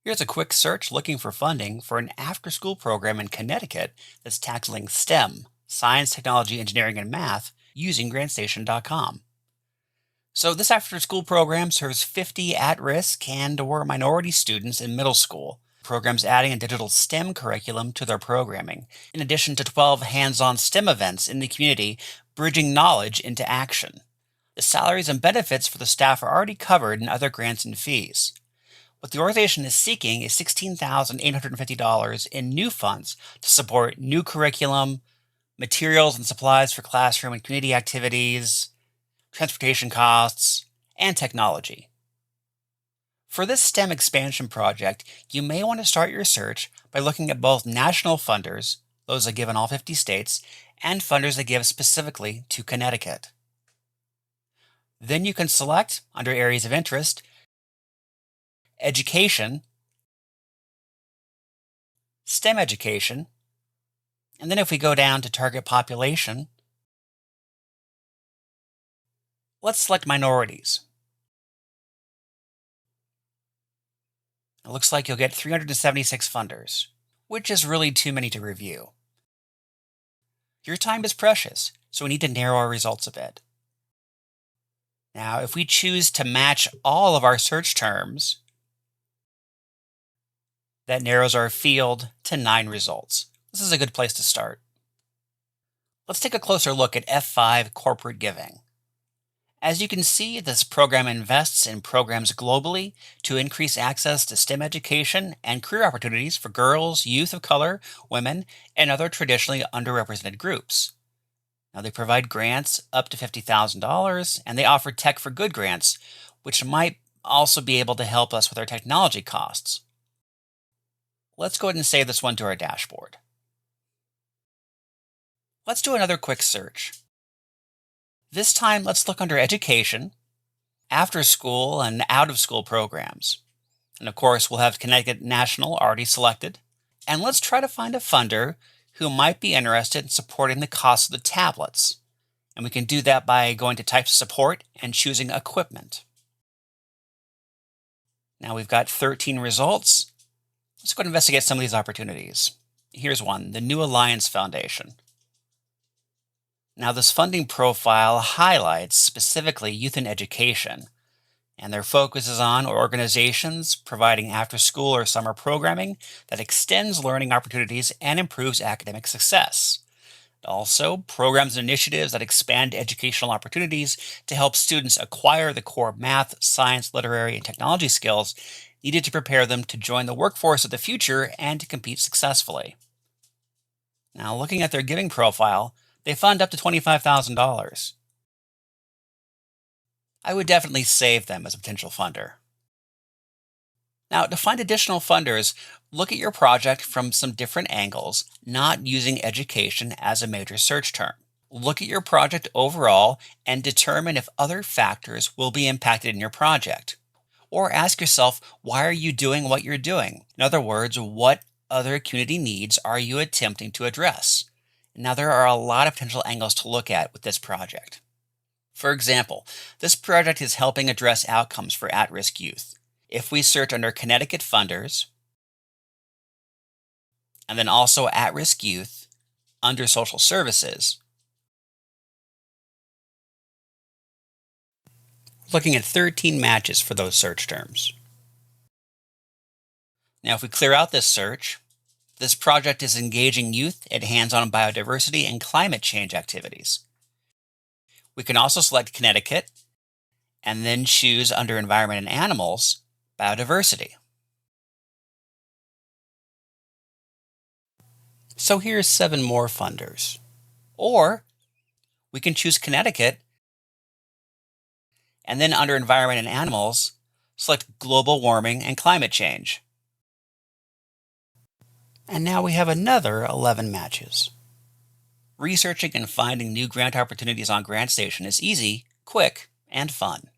Here's a quick search looking for funding for an after-school program in Connecticut that's tackling STEM, science, technology, engineering, and math, using GrantStation.com. So this after-school program serves 50 at-risk and/or minority students in middle school. The program's adding a digital STEM curriculum to their programming, in addition to 12 hands-on STEM events in the community, bridging knowledge into action. The salaries and benefits for the staff are already covered in other grants and fees. What the organization is seeking is $16,850 in new funds to support new curriculum, materials and supplies for classroom and community activities, transportation costs, and technology. For this STEM expansion project, you may want to start your search by looking at both national funders, those that give in all 50 states, and funders that give specifically to Connecticut. Then you can select, under areas of interest, education, STEM education, and then if we go down to target population, let's select minorities. It looks like you'll get 376 funders, which is really too many to review. Your time is precious, so we need to narrow our results a bit. Now, if we choose to match all of our search terms, that narrows our field to 9 results. This is a good place to start. Let's take a closer look at F5 corporate giving. As you can see, this program invests in programs globally to increase access to STEM education and career opportunities for girls, youth of color, women, and other traditionally underrepresented groups. Now, they provide grants up to $50,000, and they offer Tech for Good grants, which might also be able to help us with our technology costs. Let's go ahead and save this one to our dashboard. Let's do another quick search. This time, let's look under education, after school, and out of school programs. And of course, we'll have Connecticut National already selected. And let's try to find a funder who might be interested in supporting the cost of the tablets. And we can do that by going to types of support and choosing equipment. Now we've got 13 results. Let's go and investigate some of these opportunities. Here's one, the New Alliance Foundation. Now this funding profile highlights specifically youth and education, and their focus is on organizations providing after-school or summer programming that extends learning opportunities and improves academic success. Also, programs and initiatives that expand educational opportunities to help students acquire the core math, science, literary, and technology skills needed to prepare them to join the workforce of the future and to compete successfully. Now, looking at their giving profile, they fund up to $25,000. I would definitely save them as a potential funder. Now, to find additional funders, look at your project from some different angles, not using education as a major search term. Look at your project overall and determine if other factors will be impacted in your project. Or ask yourself, why are you doing what you're doing? In other words, what other community needs are you attempting to address? Now, there are a lot of potential angles to look at with this project. For example, this project is helping address outcomes for at-risk youth. If we search under Connecticut funders, and then also at-risk youth, under social services, looking at 13 matches for those search terms. Now, if we clear out this search, this project is engaging youth at hands-on biodiversity and climate change activities. We can also select Connecticut and then choose under Environment and Animals, Biodiversity. So here's 7 more funders. Or we can choose Connecticut and then under Environment and Animals, select Global Warming and Climate Change. And now we have another 11 matches. Researching and finding new grant opportunities on GrantStation is easy, quick, and fun.